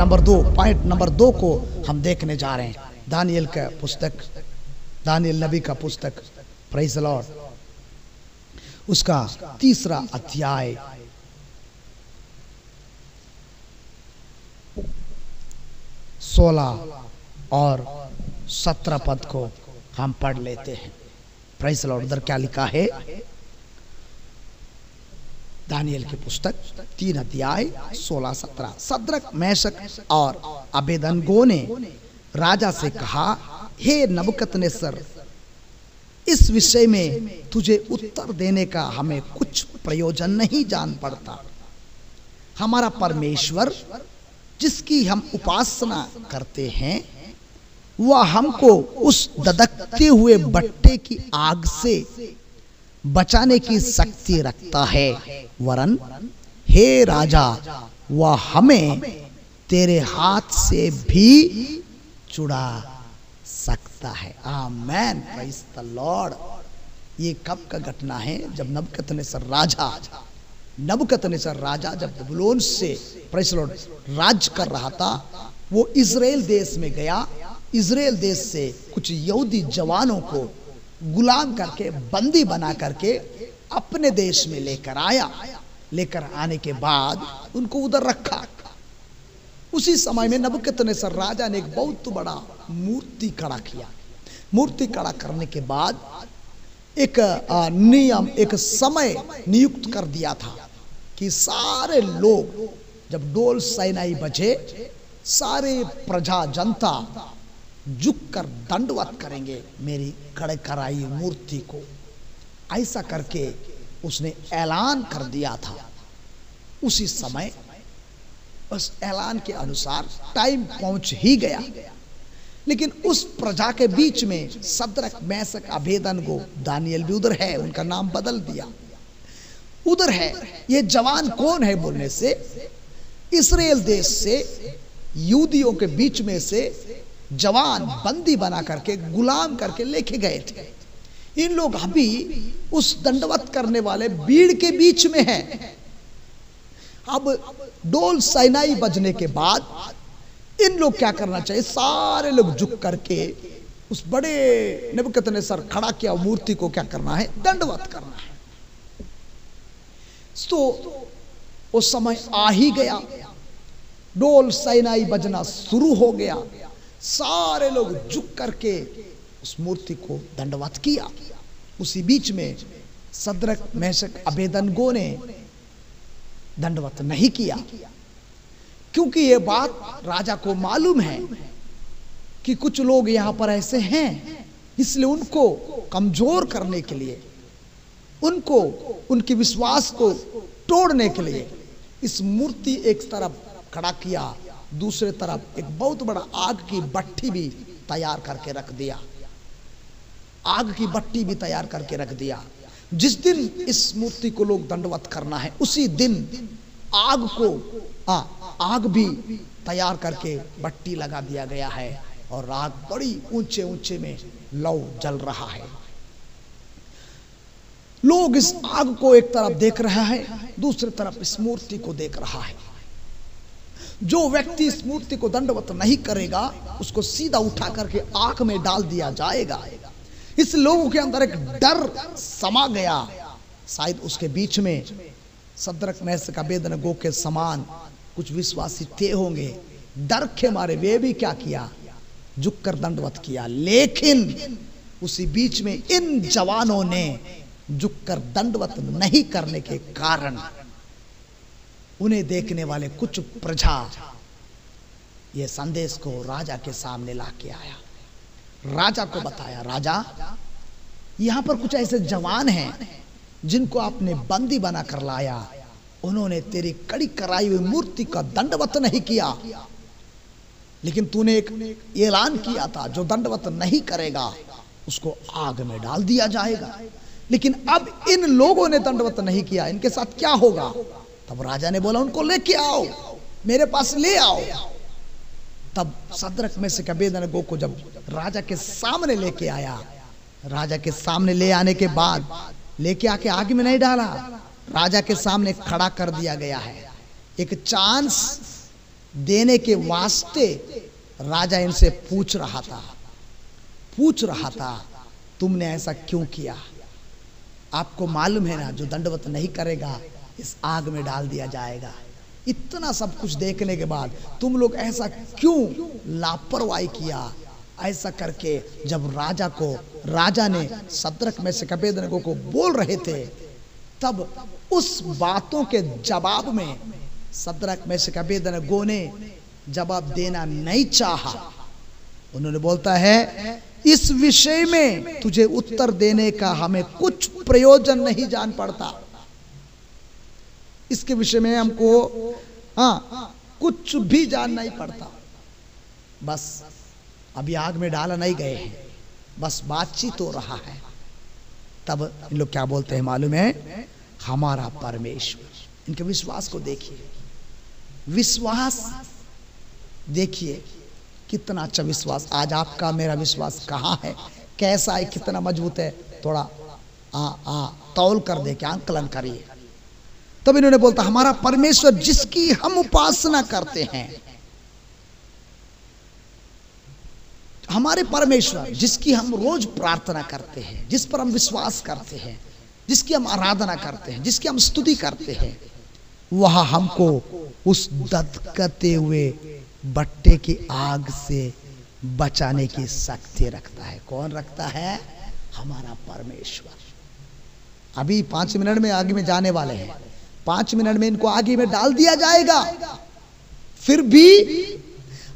Number 2, point number 2 को हम देखने जा रहे हैं। दानियल का पुस्तक, दानियल नबी का पुस्तक, प्रेज़ द लॉर्ड, उसका 3 अध्याय 16 और 17 पद को हम पढ़ लेते हैं। Praise the Lord. उधर क्या लिखा है? दानियल की पुस्तक 3 अध्याय 16-17। सद्रक, मेशक और अबेदनगो ने राजा से कहा, हे नबूकदनेस्सर, इस विषय में तुझे उत्तर देने का हमें कुछ प्रयोजन नहीं जान पड़ता। हमारा परमेश्वर जिसकी हम उपासना करते हैं वह हमको उस धधकते हुए भट्ठे की आग से बचाने की शक्ति रखता है, वरन हे राजा, वह हमें तेरे हाथ से भी छुड़ा सकता है। आमेन, प्रेज़ द लॉर्ड। ये कब का घटना है? जब नबूकदनेस्सर राजा जब बबुलोन से, प्रेज़ द लॉर्ड, राज कर रहा था, वो इज़राइल देश में गया। इज़राइल देश से कुछ यहूदी जवानों को गुलाम करके, बंदी बना करके अपने देश में लेकर आया। लेकर आने के बाद उनको उधर रखा। उसी समय में नबूकदनेस्सर राजा ने एक बहुत बड़ा मूर्ति खड़ा किया। मूर्ति खड़ा करने के बाद एक नियम, एक समय नियुक्त कर दिया था कि सारे लोग, जब डोल सैनाई बजे, सारे प्रजा, जनता झुककर दंडवत करेंगे मेरी खड़े कराई मूर्ति को। ऐसा करके उसने ऐलान कर दिया था। उसी समय उस ऐलान के अनुसार टाइम पहुंच ही गया। लेकिन उस प्रजा के बीच में सद्रक, मेशक, अबेदनगो, दानियल भी उधर है। उनका नाम बदल दिया, उधर है। ये जवान कौन है बोलने से, इस्राएल देश से, यहूदियों के बीच में से जवान बंदी बना करके, गुलाम करके लेके गए थे। इन लोग अभी उस दंडवत करने वाले भीड़ के बीच में हैं। अब डोल सैनाई बजने के बाद इन लोग क्या करना चाहिए? सारे लोग झुक करके उस बड़े नबूकदनेस्सर खड़ा किया मूर्ति को क्या करना है? दंडवत करना है। तो वो समय आ ही गया। डोल सैनाई बजना शुरू हो गया। सारे लोग झुक करके उस मूर्ति को दंडवत किया। उसी बीच में सद्रक, मेशक, अबेदनगो ने दंडवत नहीं किया, क्योंकि ये बात राजा को मालूम है कि कुछ लोग यहां पर ऐसे हैं। इसलिए उनको कमजोर करने के लिए, उनको उनके विश्वास को तोड़ने के लिए इस मूर्ति एक तरफ खड़ा किया, दूसरे तरफ एक बहुत बड़ा आग की भट्ठी भी तैयार करके रख दिया। आग की भट्ठी भी तैयार करके रख दिया। जिस दिन इस मूर्ति को लोग दंडवत करना है, उसी दिन आग भी तैयार करके भट्ठी लगा दिया गया है और आग बड़ी ऊंचे ऊंचे में लौ जल रहा है। लोग इस आग को एक तरफ देख रहा है, दूसरी तरफ इस मूर्ति को देख रहा है। जो व्यक्ति इस मूर्ति को दंडवत नहीं करेगा उसको सीधा उठा करके आग में डाल दिया जाएगा। इस लोगों के अंदर एक डर समा गया। शायद उसके बीच में सद्रक, मेशक, अबेदनगो के समान कुछ विश्वासी थे होंगे। डर के मारे वे भी क्या किया? झुककर दंडवत किया। लेकिन उसी बीच में इन जवानों ने झुककर दंडवत नहीं करने के कारण उन्हें देखने वाले कुछ प्रजा ये संदेश को राजा के सामने लाके आया। राजा को बताया, राजा यहां पर कुछ ऐसे जवान हैं जिनको आपने बंदी बना कर लाया। उन्होंने तेरी कड़ी कराई हुई मूर्ति का दंडवत नहीं किया, लेकिन तूने एक ऐलान किया था जो दंडवत नहीं करेगा उसको आग में डाल दिया जाएगा। लेकिन अब इन लोगों ने दंडवत नहीं किया, इनके साथ क्या होगा? तब राजा ने बोला, उनको लेके आओ, मेरे पास ले आओ। तब सद्रक, मेशक, अबेदनगो को जब राजा के सामने लेके आया, राजा के सामने ले आने के बाद लेके आके आग में नहीं डाला, राजा के सामने खड़ा कर दिया गया है। एक चांस देने के वास्ते राजा इनसे पूछ रहा था तुमने ऐसा क्यों किया? आपको मालूम है ना, जो दंडवत नहीं करेगा इस आग में डाल दिया जाएगा। इतना सब कुछ देखने के बाद तुम लोग ऐसा क्यों लापरवाही किया? ऐसा करके जब राजा ने सद्रक मेशक अबेदनगो को बोल रहे थे, तब उस बातों के जवाब में सद्रक मेशक अबेदनगो ने जवाब देना नहीं चाहा। उन्होंने बोलता है, इस विषय में तुझे उत्तर देने का हमें कुछ प्रयोजन नहीं जान पड़ता। इसके विषय में हमको कुछ भी जानना ही पड़ता। बस अभी आग में डाला नहीं गए हैं, बस बातचीत हो रहा है। तब इन लोग क्या बोलते हैं मालूम है? हमारा परमेश्वर। इनके विश्वास को देखिए, विश्वास देखिए कितना अच्छा विश्वास। आज आपका मेरा विश्वास कहाँ है, कैसा है, कितना मजबूत है? थोड़ा तौल कर दे, क्या आंकलन करिए। तब इन्होंने बोलता, हमारा परमेश्वर जिसकी हम उपासना करते हैं, हमारे परमेश्वर जिसकी हम रोज प्रार्थना करते हैं, जिस पर हम विश्वास करते हैं, जिसकी हम आराधना करते हैं, जिसकी हम स्तुति करते हैं, वह हमको उस दधकते हुए भट्टे की आग से बचाने की शक्ति रखता है। कौन रखता है? हमारा परमेश्वर। अभी 5 मिनट में आग में जाने वाले हैं, 5 मिनट में इनको आगे में डाल दिया जाएगा। फिर भी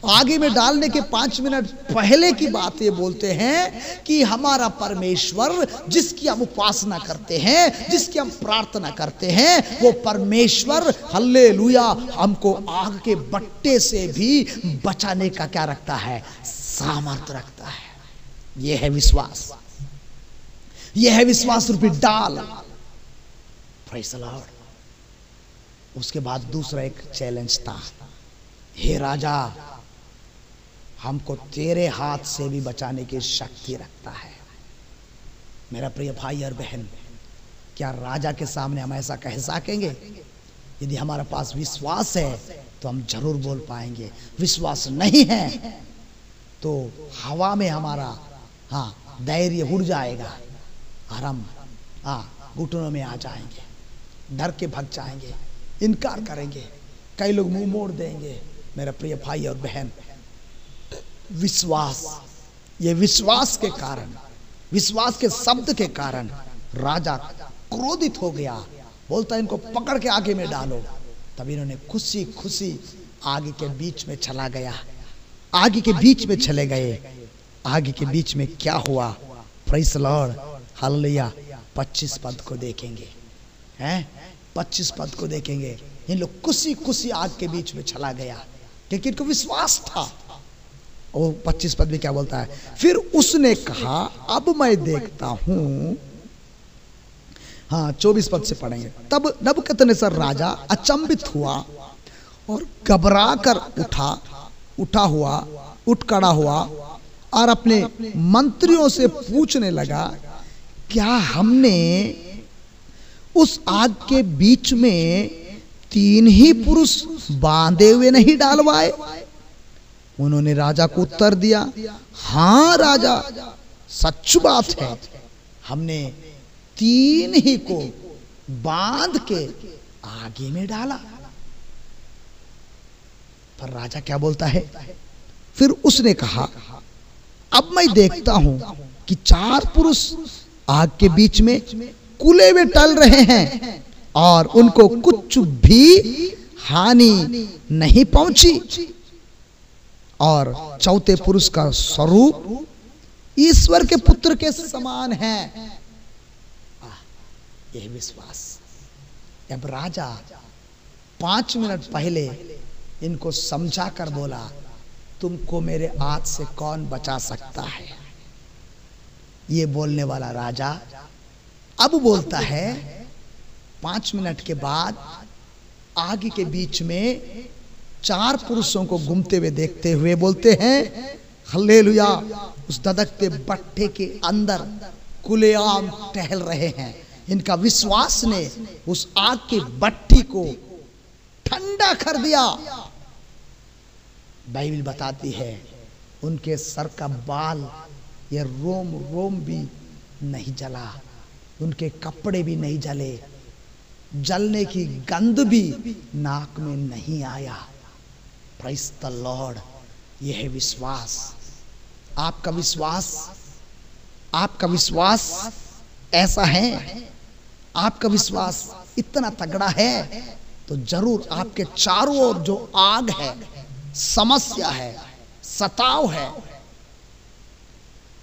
आगे में डालने के 5 मिनट पहले की बात ये बोलते हैं कि हमारा परमेश्वर जिसकी हम उपासना करते हैं, जिसकी हम प्रार्थना करते हैं, वो परमेश्वर हल्लेलुया हमको आग के बट्टे से भी बचाने का क्या रखता है? सामर्थ्य रखता है। यह है विश्वास, यह है विश्वास रूपी डाल। Praise the Lord. उसके बाद दूसरा एक चैलेंज था, हे राजा हमको तेरे हाथ से भी बचाने की शक्ति रखता है। मेरा प्रिय भाई और बहन, क्या राजा के सामने हम ऐसा कह सकेंगे? यदि हमारे पास विश्वास है तो हम जरूर बोल पाएंगे। विश्वास नहीं है तो हवा में हमारा धैर्य उड़ जाएगा और हम घुटनों में आ जाएंगे, डर के भाग जाएंगे, इनकार करेंगे, कई लोग मुंह मोड़ देंगे। मेरा प्रिय भाई और बहन, विश्वास, ये विश्वास के कारण, विश्वास के शब्द के कारण राजा क्रोधित हो गया। बोलता इनको पकड़ के आगे में डालो। तब इन्होंने खुशी खुशी आगे के बीच में चला गया, आगे के बीच में चले गए। आगे के बीच में क्या हुआ? Praise the Lord, hallelujah. 25 पद को देखेंगे, हैं 25 पद को देखेंगे। इन लोग खुशी खुशी आग के बीच में चला गया, क्योंकि इनको विश्वास था। और 25 पद में क्या बोलता है? फिर उसने कहा, अब मैं देखता हूं। 24 पद से पढ़ेंगे। तब नबूकदनेस्सर राजा अचंभित हुआ और घबरा कर उठ खड़ा हुआ और अपने मंत्रियों से पूछने लगा, क्या हमने उस आग के बीच में 3 ही पुरुष बांधे हुए नहीं डालवाए? उन्होंने राजा को उत्तर दिया, हाँ राजा, सच बात है, हमने 3 ही को बांध के आगे में डाला। पर राजा क्या बोलता है? फिर उसने कहा, अब मैं देखता हूं कि 4 पुरुष आग के बीच में कुले में टल रहे हैं और उनको कुछ भी हानि नहीं पहुंची, और चौथे पुरुष का स्वरूप ईश्वर के पुत्र के समान है। यह विश्वास। अब राजा 5 मिनट पहले इनको समझा कर बोला, तुमको मेरे हाथ से कौन बचा सकता है? ये बोलने वाला राजा अब बोलता है 5 मिनट के बाद आग के बीच में 4 पुरुषों को घूमते हुए देखते हुए बोलते हैं, हल्लेलुया, उस धधकते भट्टे के अंदर खुलेआम टहल रहे हैं। इनका विश्वास ने उस आग की भट्टी को ठंडा कर दिया। बाइबल बताती है उनके सर का बाल या रोम रोम भी नहीं जला, उनके कपड़े भी नहीं जले, जलने की गंध भी नाक में नहीं आया। Praise the Lord. यह है विश्वास। आपका विश्वास, आपका विश्वास ऐसा है, आपका विश्वास इतना तगड़ा है तो जरूर आपके चारों ओर जो आग है, समस्या है, सताव है,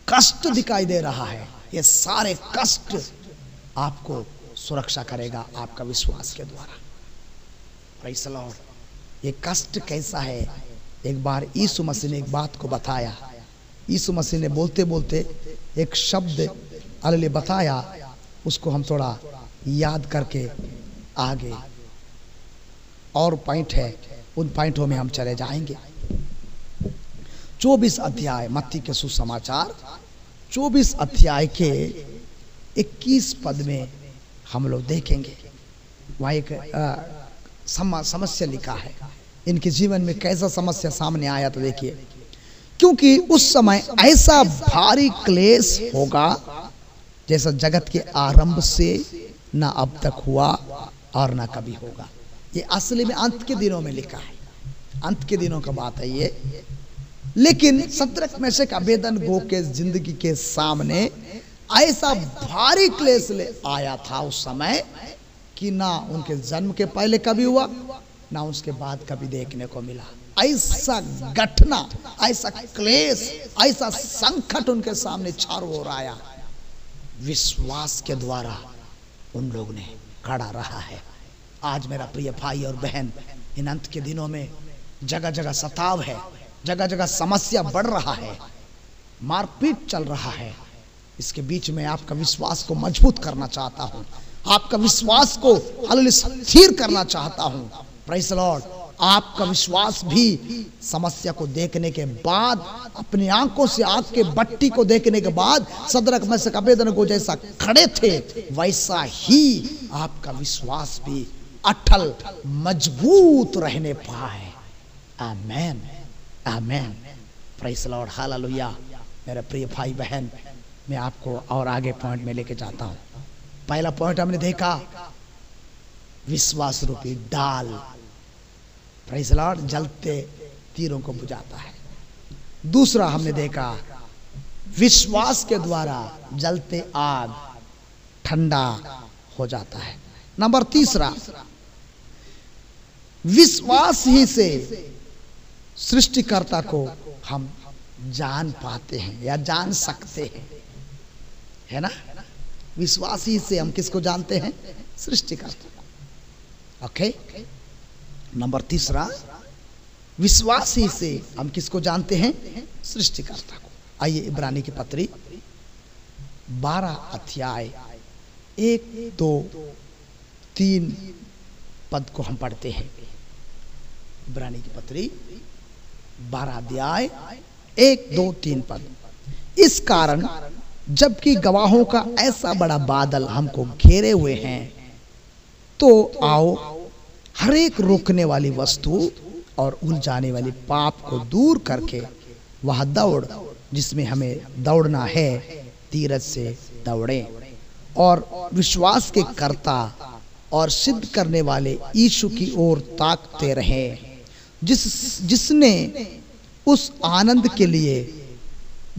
कष्ट दिखाई दे रहा है, ये सारे कष्ट आपको सुरक्षा करेगा आपका विश्वास के द्वारा। Praise the Lord. ये कष्ट कैसा है? एक बार यीशु मसीह ने एक बात को बताया। यीशु मसीह ने बोलते बोलते एक शब्द अल्ले बताया, उसको हम थोड़ा याद करके आगे और पॉइंट है, उन पॉइंटों में हम चले जाएंगे। 24 अध्याय मत्ती के सुसमाचार 24 अध्याय के 21 पद में हम लोग देखेंगे। वहाँ एक समस्या लिखा है, इनके जीवन में कैसा समस्या सामने आया तो देखिए। क्योंकि उस समय ऐसा भारी क्लेश होगा जैसा जगत के आरंभ से ना अब तक हुआ और ना कभी होगा। ये असली में अंत के दिनों में लिखा है, अंत के दिनों का बात है ये। लेकिन शद्रक मेशक अबेदनगो के जिंदगी के सामने ऐसा भारी क्लेश ले आया था उस समय कि ना उनके जन्म के पहले कभी हुआ, ना उसके बाद कभी देखने को मिला। ऐसा घटना, ऐसा क्लेश, ऐसा संकट उनके सामने चारों ओर आया। विश्वास के द्वारा उन लोग ने खड़ा रहा है। आज मेरा प्रिय भाई और बहन, इन अंत के दिनों में जगह जगह सताव है, जगह जगह समस्या बढ़ रहा है, मारपीट चल रहा है। इसके बीच में आपका विश्वास को मजबूत करना चाहता हूँ, आपका विश्वास को स्थिर करना चाहता हूँ। Praise the Lord. आपका विश्वास भी समस्या को देखने के बाद, अपनी आंखों से आग के भट्टी को देखने के बाद शद्रक मेशक अबेदनगो जैसा खड़े थे, वैसा ही आपका विश्वास भी अटल मजबूत रहने पाए। Amen, amen. Praise the Lord, hallelujah. मेरे प्रिय भाई बहन, मैं आपको और आगे पॉइंट में लेके जाता हूँ। पहला पॉइंट हमने देखा, विश्वास रूपी डाल, प्रेज़ द लॉर्ड, जलते तीरों को बुझाता है। दूसरा हमने देखा, विश्वास के द्वारा जलते आग ठंडा हो जाता है। नंबर तीसरा, विश्वास ही से सृष्टिकर्ता को हम जान पाते हैं या जान सकते हैं, है ना। विश्वास ही से हम किसको जानते हैं? सृष्टिकर्ता को। ओके। नंबर तीसरा, विश्वास ही से हम किसको जानते हैं? सृष्टिकर्ता को। आइए इब्रानी की पत्री 12 अध्याय 1, 2, 3 पद को हम पढ़ते हैं। इब्रानी की पत्री 12 अध्याय 1, 2, 3 पद। इस कारण जबकि गवाहों का ऐसा बड़ा बादल हमको घेरे हुए हैं, तो आओ हर एक रोकने वाली वस्तु और उलझाने वाली पाप को दूर करके वह दौड़ जिसमें हमें दौड़ना है, धीरज से दौड़ें और विश्वास के कर्ता और सिद्ध करने वाले यीशु की ओर ताकते रहें, जिसने उस आनंद के लिए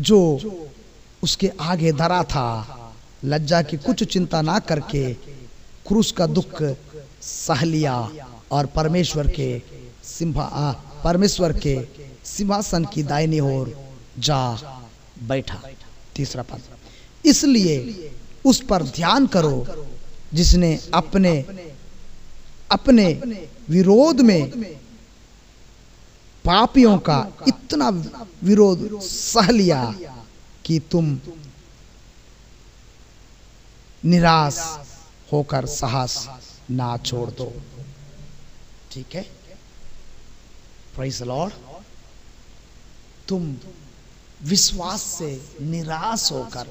जो उसके आगे धरा था, लज्जा की कुछ चिंता ना करके क्रूस का दुख सह लिया और परमेश्वर के सिंहासन की दाहिनी ओर जा बैठा। तीसरा पद, इसलिए उस पर ध्यान करो जिसने अपने विरोध में पापियों का इतना विरोध सह लिया कि तुम निराश होकर साहस ना छोड़ दो। ठीक है, प्रेज़ द लॉर्ड। तुम विश्वास से निराश होकर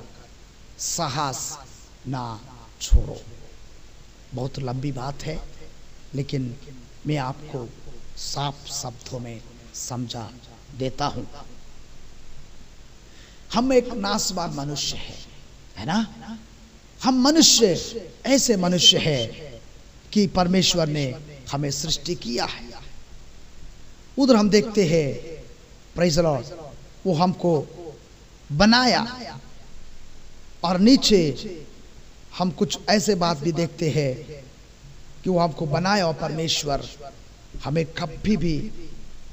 साहस ना छोड़ो। बहुत लंबी बात है, लेकिन मैं आपको साफ शब्दों में समझा देता हूं। हम एक नासवान मनुष्य है ना। हम मनुष्य ऐसे मनुष्य है कि परमेश्वर ने हमें सृष्टि किया है। उधर हम देखते हैं प्रेज़ द लॉर्ड, वो हमको बनाया, और नीचे हम कुछ ऐसे बात भी देखते हैं कि वो हमको बनाया और परमेश्वर हमें कभी भी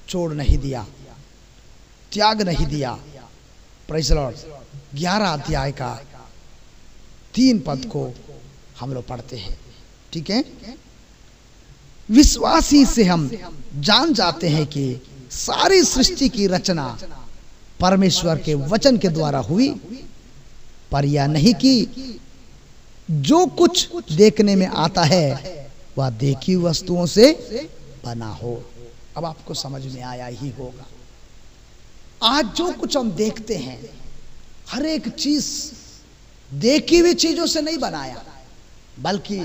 छोड़ नहीं दिया, त्याग नहीं दिया। प्रेज़ द लॉर्ड 11 अध्याय का 3 पद को हम लोग पढ़ते हैं, ठीक है। विश्वासी से हम जान जाते हैं कि सारी सृष्टि की रचना परमेश्वर के वचन के द्वारा हुई, पर यह नहीं कि जो कुछ देखने में आता है वह देखी वस्तुओं से बना हो। अब आपको समझ में आया ही होगा। आज जो कुछ हम देखते हैं, हर एक चीज देखी हुई चीजों से नहीं बनाया, बल्कि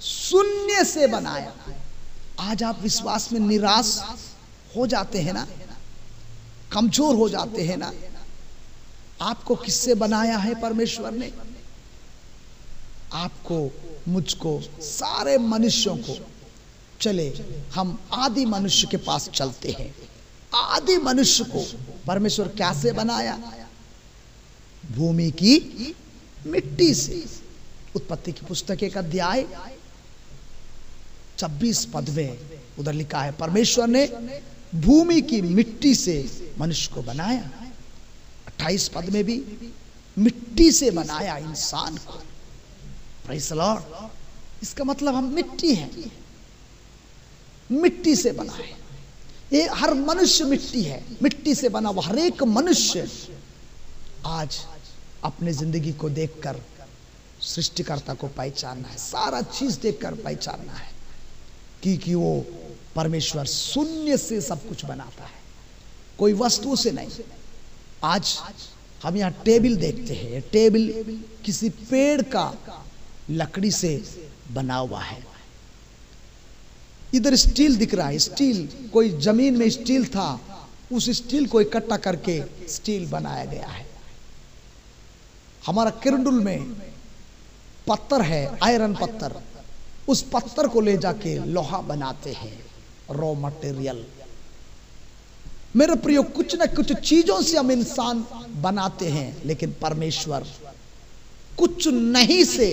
शून्य से बनाया। आज आप विश्वास में निराश हो जाते हैं ना, कमजोर हो जाते हैं ना। आपको किससे बनाया है परमेश्वर ने? आपको, मुझको, सारे मनुष्यों को। चले हम आदि मनुष्य के पास चलते हैं। आदि मनुष्य को परमेश्वर कैसे बनाया? भूमि की मिट्टी से। उत्पत्ति की पुस्तक 1 अध्याय 26 पद में उधर लिखा है, परमेश्वर ने भूमि की मिट्टी से मनुष्य को बनाया। 28 पद में भी मिट्टी से बनाया इंसान को। Praise the Lord. इसका मतलब हम मिट्टी हैं, मिट्टी से बना है। ये हर मनुष्य मिट्टी है, मिट्टी से बना हुआ हर एक मनुष्य आज अपने जिंदगी को देखकर सृष्टिकर्ता को पहचानना है। सारा चीज देखकर पहचानना है कि वो परमेश्वर शून्य से सब कुछ बनाता है, कोई वस्तु से नहीं। आज हम यहाँ टेबल देखते हैं, टेबल किसी पेड़ का लकड़ी से बना हुआ है। इधर स्टील दिख रहा है, स्टील कोई जमीन में स्टील था, उस स्टील को इकट्ठा करके स्टील बनाया गया है। हमारा किरंडुल में पत्थर है, आयरन पत्थर, उस पत्थर को ले जाके लोहा बनाते हैं, रॉ मटेरियल। मेरे प्रियो, कुछ न कुछ चीजों से हम इंसान बनाते हैं, लेकिन परमेश्वर कुछ नहीं से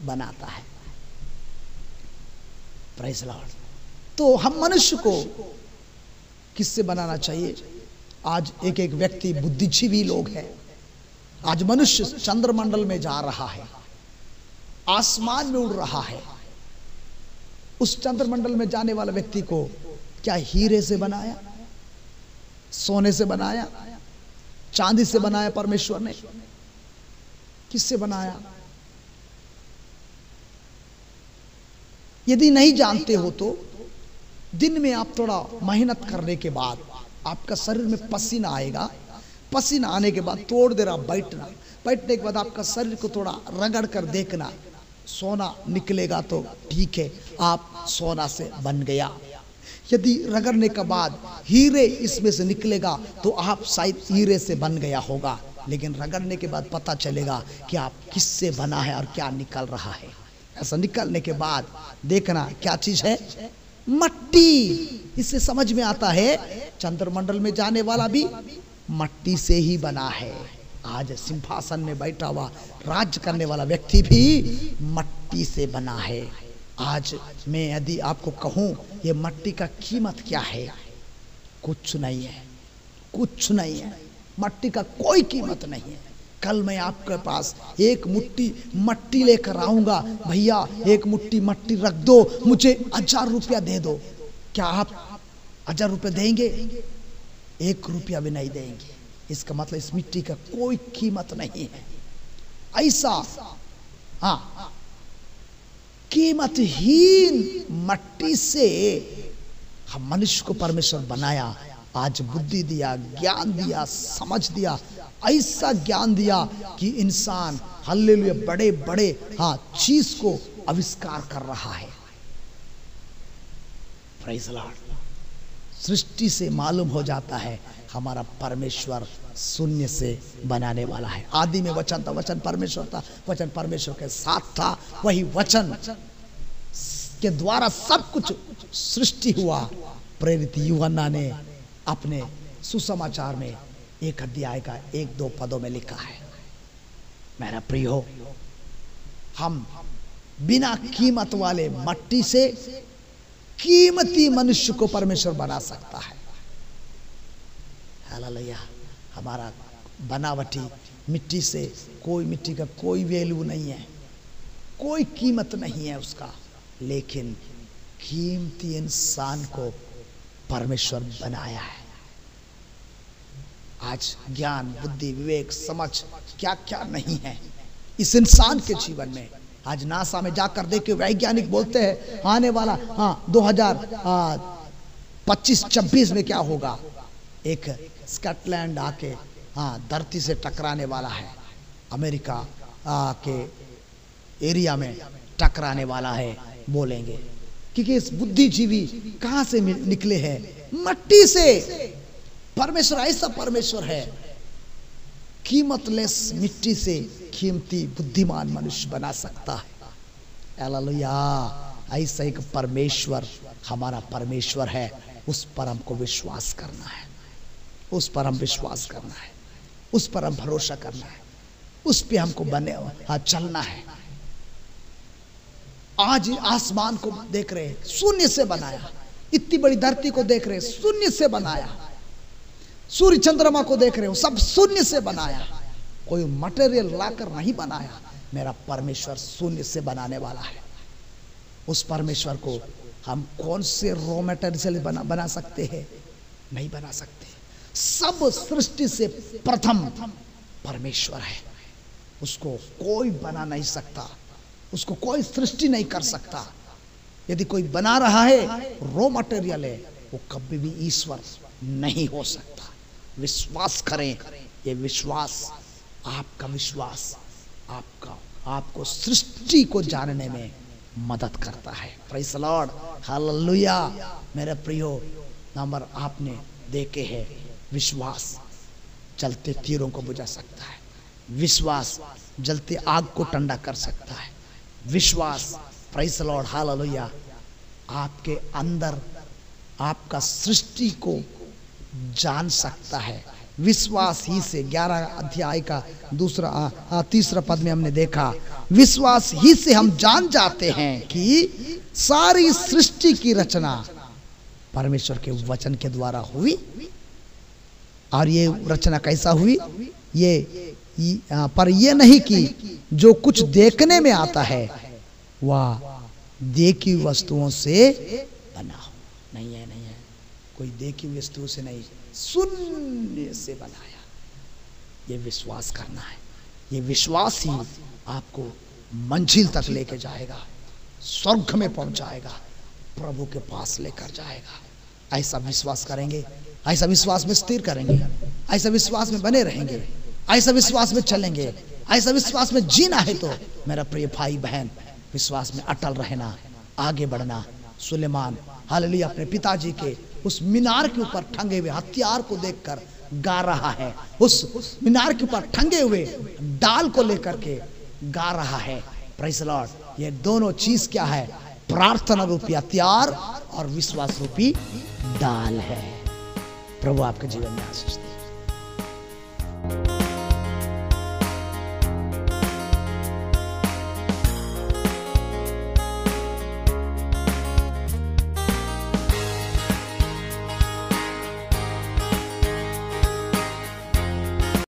बनाता है। Praise the Lord. तो हम मनुष्य को किससे बनाना चाहिए? आज एक एक व्यक्ति बुद्धिजीवी लोग हैं। आज मनुष्य चंद्रमंडल में जा रहा है, आसमान में उड़ रहा है। उस चंद्रमंडल में जाने वाले व्यक्ति को क्या हीरे से बनाया, सोने से बनाया, चांदी से बनाया परमेश्वर ने? किससे बनाया? यदि नहीं जानते हो तो दिन में आप थोड़ा मेहनत करने के बाद आपका शरीर में पसीना आएगा। पसीना आने के बाद थोड़ी देर आप बैठना, बैठने के बाद आपका शरीर को थोड़ा रगड़ कर देखना, सोना निकलेगा तो ठीक है, आप सोना से बन गया। यदि रगड़ने के बाद हीरे इसमें से निकलेगा तो आप शायद हीरे से बन गया होगा, लेकिन रगड़ने के बाद पता चलेगा कि आप किससे बना है और क्या निकल रहा है। ऐसा निकलने के बाद देखना क्या चीज है? मट्टी। इससे समझ में आता है चंद्रमंडल में जाने वाला भी मट्टी से ही बना है। आज सिंहासन में बैठा हुआ राज्य करने वाला व्यक्ति भी मट्टी से बना है। आज मैं यदि आपको कहूं ये मट्टी का कीमत क्या है, कुछ नहीं है, कुछ नहीं है। मट्टी का कोई कीमत नहीं है। कल मैं आपके पास एक मुट्ठी मट्टी लेकर आऊंगा, भैया एक मुट्ठी मट्टी रख दो, मुझे 1000 रुपया दे दो, क्या आप 1000 रुपया देंगे? 1 रुपया भी नहीं देंगे। इसका मतलब इस मिट्टी का कोई कीमत नहीं है। ऐसा हाँ, कीमतहीन मट्टी से हम मनुष्य को परमेश्वर बनाया। आज बुद्धि दिया, ज्ञान दिया, समझ दिया, ऐसा ज्ञान दिया कि इंसान हालेलुया बड़े बड़े चीज को आविष्कार कर रहा है। Praise the Lord. सृष्टि से मालूम हो जाता है हमारा परमेश्वर शून्य से बनाने वाला है। आदि में वचन था, वचन परमेश्वर था, वचन परमेश्वर के साथ था, वही वचन के द्वारा सब कुछ सृष्टि हुआ। प्रेरित यूहन्ना ने अपने सुसमाचार में 1 अध्याय का 1-2 पदों में लिखा है। मेरा प्रियो, हम बिना कीमत वाले मट्टी से कीमती मनुष्य को परमेश्वर बना सकता है। हालेलुया। हमारा बनावटी मिट्टी से मिट्टी का कोई वैल्यू नहीं है, कोई कीमत नहीं है उसका, लेकिन कीमती इंसान को परमेश्वर बनाया है। आज ज्ञान, बुद्धि, विवेक, समझ क्या क्या नहीं है इस इंसान के जीवन में। आज नासा में जाकर देखिए, वैज्ञानिक बोलते हैं आने वाला 2025-26 में क्या होगा। एक स्कॉटलैंड आके धरती से टकराने वाला है, अमेरिका के एरिया में टकराने वाला है बोलेंगे, क्योंकि इस बुद्धिजीवी कहां से निकले हैं? मट्टी से। परमेश्वर ऐसा परमेश्वर है, कीमतलेस मिट्टी से कीमती बुद्धिमान मनुष्य बना सकता है। हालेलुया। ऐसा एक परमेश्वर हमारा परमेश्वर है, उस पर हमको विश्वास करना है, उस पर हम विश्वास करना है, उस पर हम भरोसा करना है, उस पे हमको चलना है। आज आसमान को देख रहे, शून्य से बनाया। इतनी बड़ी धरती को देख रहे, शून्य से बनाया। सूर्य चंद्रमा को देख रहे हो, सब शून्य से बनाया। कोई मटेरियल लाकर नहीं बनाया। मेरा परमेश्वर शून्य से बनाने वाला है। उस परमेश्वर को हम कौन से रॉ मटेरियल बना सकते हैं? नहीं बना सकते। सब सृष्टि से प्रथम परमेश्वर है, उसको कोई बना नहीं सकता, उसको कोई सृष्टि नहीं कर सकता। यदि कोई बना रहा है, रॉ मटेरियल है, वो कभी भी ईश्वर नहीं हो सकता। विश्वास करें, ये विश्वास, आपका विश्वास आपको सृष्टि को जानने में मदद करता है। Praise the Lord, hallelujah. मेरे प्रियो, नंबर आपने देखे हैं, विश्वास जलते तीरों को बुझा सकता है, विश्वास जलते आग को ठंडा कर सकता है, विश्वास, प्रेज़ द लॉर्ड, हालेलुया, आपके अंदर आपका सृष्टि को जान सकता है। विश्वास ही से 11 अध्याय का 3 पद में हमने देखा, विश्वास ही से हम जान जाते हैं कि सारी सृष्टि की रचना परमेश्वर के वचन के द्वारा हुई। और ये रचना कैसा हुई? पर ये नहीं कि जो कुछ देखने में आता है वह देखी वस्तुओं से बना हो। नहीं है, नहीं है, कोई देखी हुई वस्तुओं से नहीं, शून्य से बनाया। ये विश्वास करना है। ये विश्वास ही आपको मंजिल तक लेके जाएगा, स्वर्ग में पहुंचाएगा, प्रभु के पास लेकर जाएगा। ऐसा विश्वास करेंगे, ऐसा विश्वास में स्थिर करेंगे, ऐसा विश्वास में बने रहेंगे, ऐसा विश्वास में चलेंगे, ऐसा विश्वास में जीना है तो मेरा प्रिय भाई बहन, विश्वास में अटल रहना, आगे बढ़ना। सुलेमान हालेलुया अपने पिताजी के उस मीनार के ऊपर टंगे हुए हथियार को देखकर गा रहा है। उस मीनार के ऊपर टंगे हुए डाल को लेकर के गा रहा है। Praise the Lord. ये दोनों चीज क्या है? प्रार्थना रूपी हथियार और विश्वास रूपी डाल है। प्रभु आपके जीवन में आशीष दे।